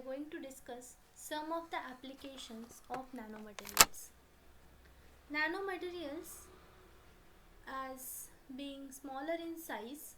are going to discuss some of the applications of nanomaterials. Nanomaterials, as being smaller in size,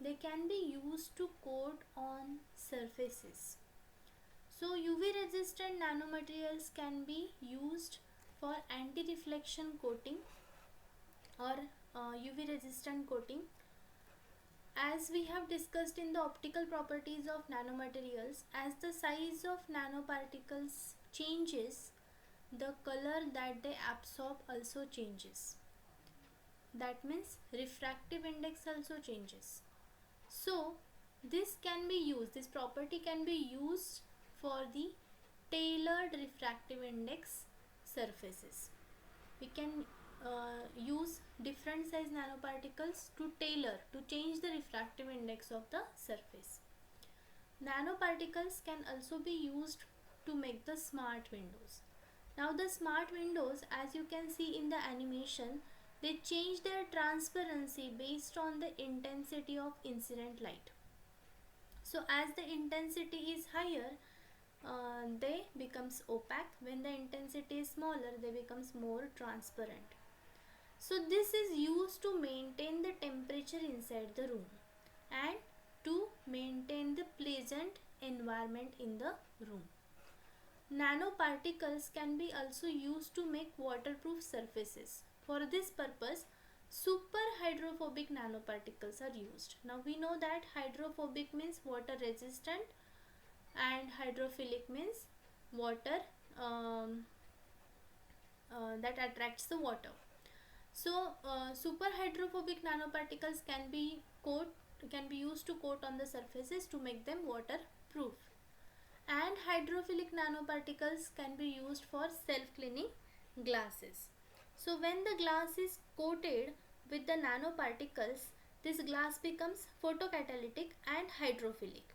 they can be used to coat on surfaces. So UV resistant nanomaterials can be used for anti-reflection coating or UV resistant coating. As we have discussed in the optical properties of nanomaterials, as the size of nanoparticles changes, the color that they absorb also changes. That means refractive index also changes. So this property can be used for the tailored refractive index surfaces. We can use different size nanoparticles to change the refractive index of the surface. Nanoparticles can also be used to make the smart windows. Now the smart windows, as you can see in the animation, they change their transparency based on the intensity of incident light. So as the intensity is higher, they becomes opaque. When the intensity is smaller, they becomes more transparent. So this is used to maintain the temperature inside the room and to maintain the pleasant environment in the room. Nanoparticles can be also used to make waterproof surfaces. For this purpose, super hydrophobic nanoparticles are used. Now we know that hydrophobic means water resistant and hydrophilic means water that attracts the water. So super hydrophobic nanoparticles can be used to coat on the surfaces to make them waterproof, and hydrophilic nanoparticles can be used for self-cleaning glasses. So when the glass is coated with the nanoparticles, this glass becomes photocatalytic and hydrophilic.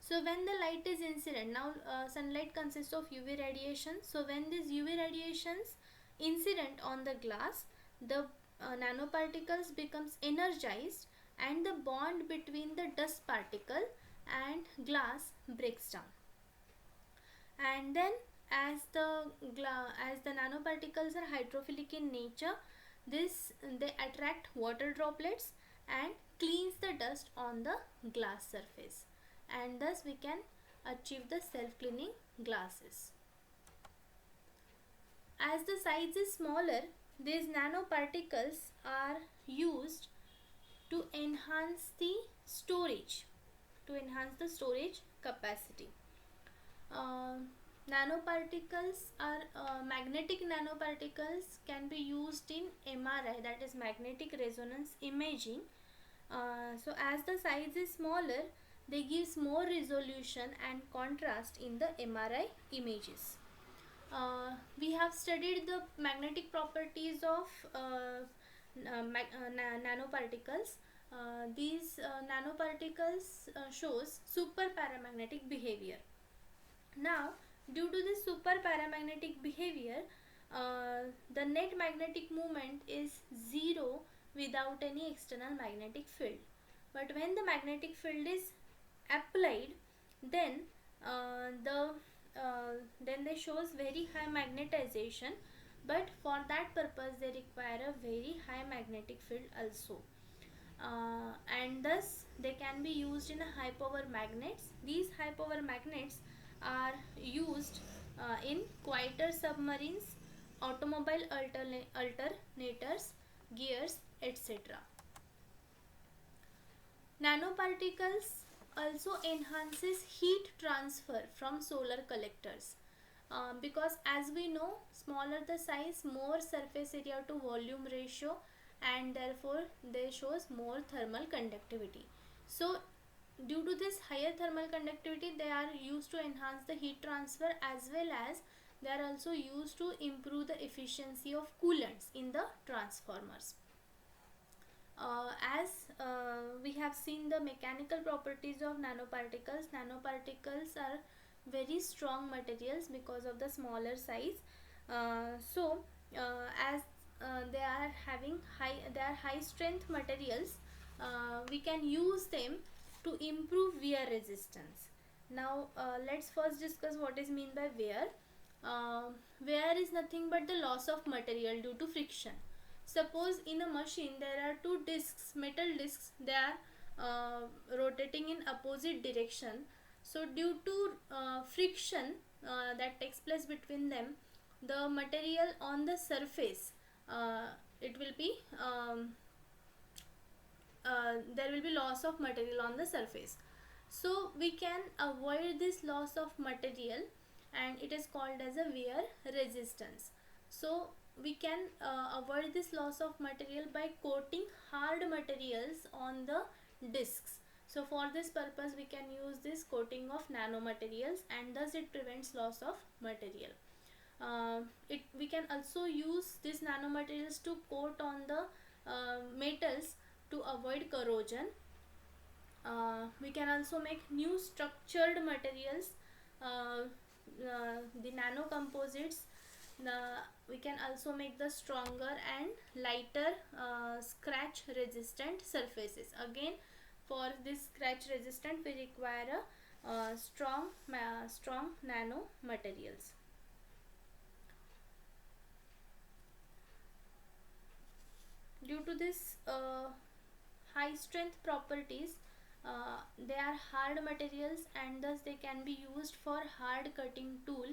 So when the light is incident, now sunlight consists of UV radiation. So when these UV radiations incident on the glass, the nanoparticles becomes energized and the bond between the dust particle and glass breaks down. And then as the nanoparticles are hydrophilic in nature, they attract water droplets and cleans the dust on the glass surface, and thus we can achieve the self-cleaning glasses. As the size is smaller, these nanoparticles are used to enhance the storage capacity. Nanoparticles are magnetic nanoparticles can be used in MRI, that is magnetic resonance imaging. So as the size is smaller, they gives more resolution and contrast in the MRI images. We have studied the magnetic properties of nanoparticles. These nanoparticles shows super paramagnetic behavior. Now, due to this super paramagnetic behavior, the net magnetic moment is zero without any external magnetic field. But when the magnetic field is applied, then they shows very high magnetization. But for that purpose, they require a very high magnetic field also. And thus they can be used in a high power magnets. These high power magnets are used in quieter submarines, automobile alternators, gears, etc. Nanoparticles also enhances heat transfer from solar collectors, because as we know, smaller the size, more surface area to volume ratio, and therefore they shows more thermal conductivity. So due to this higher thermal conductivity, they are used to enhance the heat transfer, as well as they are also used to improve the efficiency of coolants in the transformers. As we have seen the mechanical properties of nanoparticles are very strong materials because of the smaller size. As they are high strength materials, we can use them to improve wear resistance. Now let's first discuss what is mean by wear. Wear is nothing but the loss of material due to friction. Suppose in a machine there are two discs, metal discs, they are rotating in opposite direction. So due to friction that takes place between them, the material on the surface, it will be there will be loss of material on the surface. So we can avoid this loss of material, and it is called as a wear resistance. So we can avoid this loss of material by coating hard materials on the discs. So for this purpose we can use this coating of nanomaterials, and thus it prevents loss of material. We can also use these nanomaterials to coat on the metals to avoid corrosion. We can also make new structured materials, the nano composites. We can also make the stronger and lighter scratch resistant surfaces. Again, for this scratch resistant we require a strong nano materials. Due to this high strength properties, they are hard materials, and thus they can be used for hard cutting tool.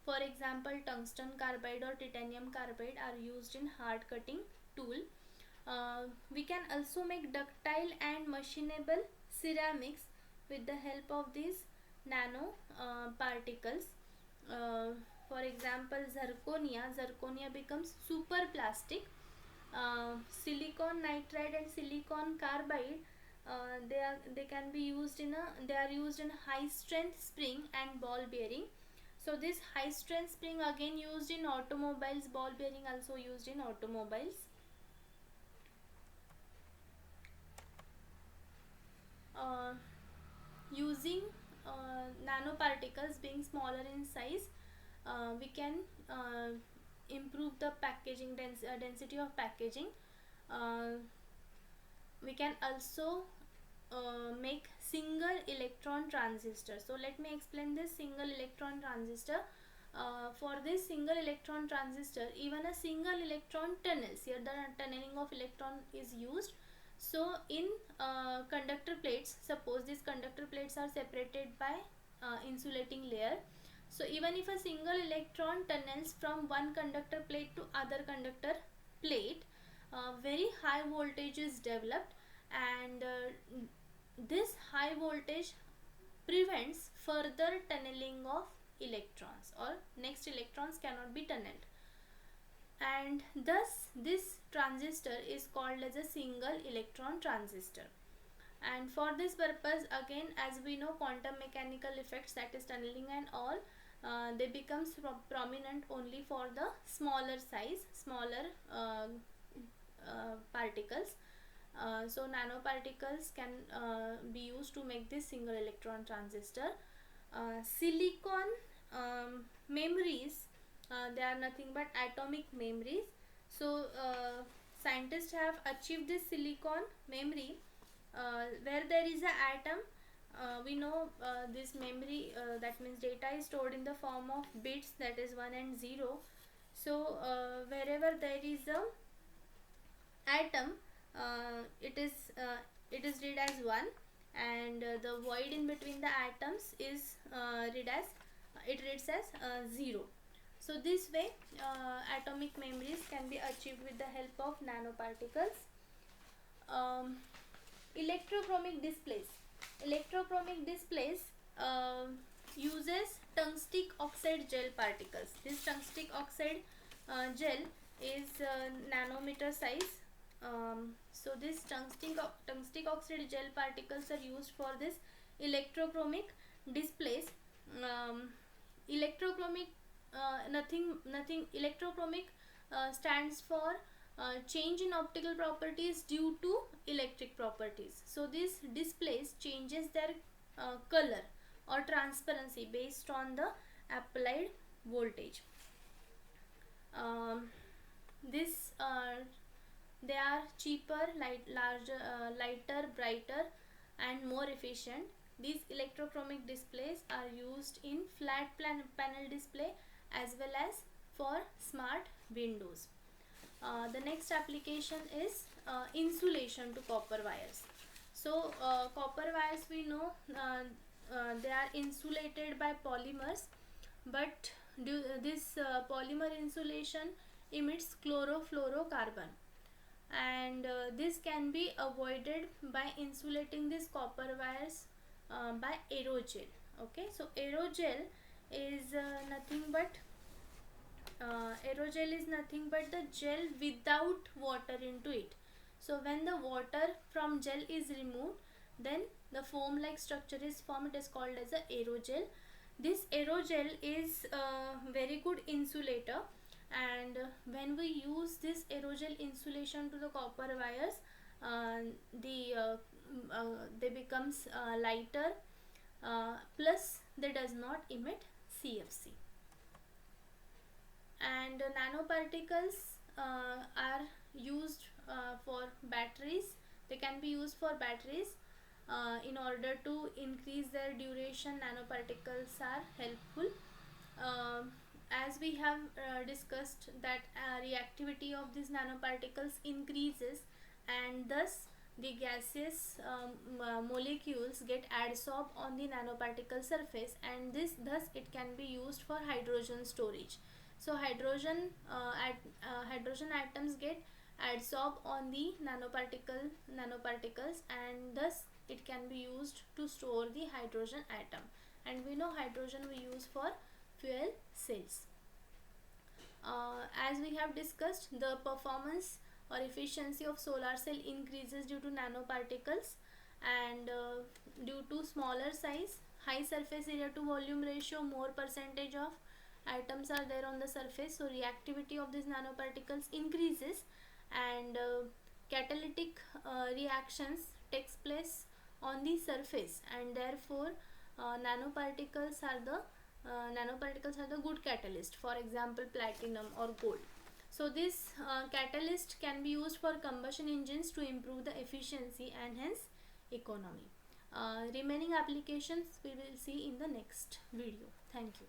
For example, tungsten carbide or titanium carbide are used in hard cutting tool. We can also make ductile and machinable ceramics with the help of these nano particles. For example, zirconia becomes super plastic. Silicon nitride and silicon carbide, they can be used in a they are used in high strength spring and ball bearing. So this high strength spring again used in automobiles, ball bearing also used in automobiles. Using nanoparticles being smaller in size, we can improve the packaging density of packaging. We can also make single electron transistor. So let me explain this single electron transistor. For this single electron transistor, even a single electron tunnels, here the tunneling of electron is used. So in conductor plates, suppose these conductor plates are separated by insulating layer. So even if a single electron tunnels from one conductor plate to other conductor plate, very high voltage is developed, and this high voltage prevents further tunneling of electrons, or next electrons cannot be tunneled, and thus this transistor is called as a single electron transistor. And for this purpose, again, as we know, quantum mechanical effects, that is tunneling and all, they becomes prominent only for the smaller size, smaller particles. So nanoparticles can be used to make this single electron transistor. Silicon memories, they are nothing but atomic memories. So scientists have achieved this silicon memory where there is a atom. We know this memory, that means data is stored in the form of bits, that is 1 and 0. So wherever there is a atom, it is read as 1, and the void in between the atoms is it reads as 0. So this way atomic memories can be achieved with the help of nanoparticles. um, Electrochromic displays uses tungstic oxide gel particles. This tungstic oxide gel is nanometer size. So this tungstic oxide gel particles are used for this electrochromic displays. Electrochromic, electrochromic stands for change in optical properties due to electric properties. So these displays changes their color or transparency based on the applied voltage. This They are cheaper, lighter, brighter, and more efficient. These electrochromic displays are used in flat panel display as well as for smart windows. The next application is insulation to copper wires. So copper wires, we know they are insulated by polymers, but this polymer insulation emits chlorofluorocarbon, and this can be avoided by insulating these copper wires by aerogel. Okay, so aerogel is nothing but the gel without water into it. So when the water from gel is removed, then the foam like structure is formed. It is called as a aerogel. This aerogel is a very good insulator, and when we use this aerogel insulation to the copper wires, they becomes lighter, plus they does not emit CFC. And nanoparticles are used for batteries. They can be used for batteries. In order to increase their duration, nanoparticles are helpful. As we have discussed that reactivity of these nanoparticles increases, and thus the gaseous molecules get adsorbed on the nanoparticle surface, and thus it can be used for hydrogen storage. So hydrogen atoms get adsorbed on the nanoparticles, and thus it can be used to store the hydrogen atom. And we know hydrogen we use for fuel cells. As we have discussed, the performance or efficiency of solar cell increases due to nanoparticles, and due to smaller size, high surface area to volume ratio, more percentage of atoms are there on the surface, so reactivity of these nanoparticles increases, and catalytic reactions takes place on the surface, and therefore nanoparticles are the good catalyst, for example platinum or gold. So this catalyst can be used for combustion engines to improve the efficiency and hence economy. Remaining applications we will see in the next video. Thank you.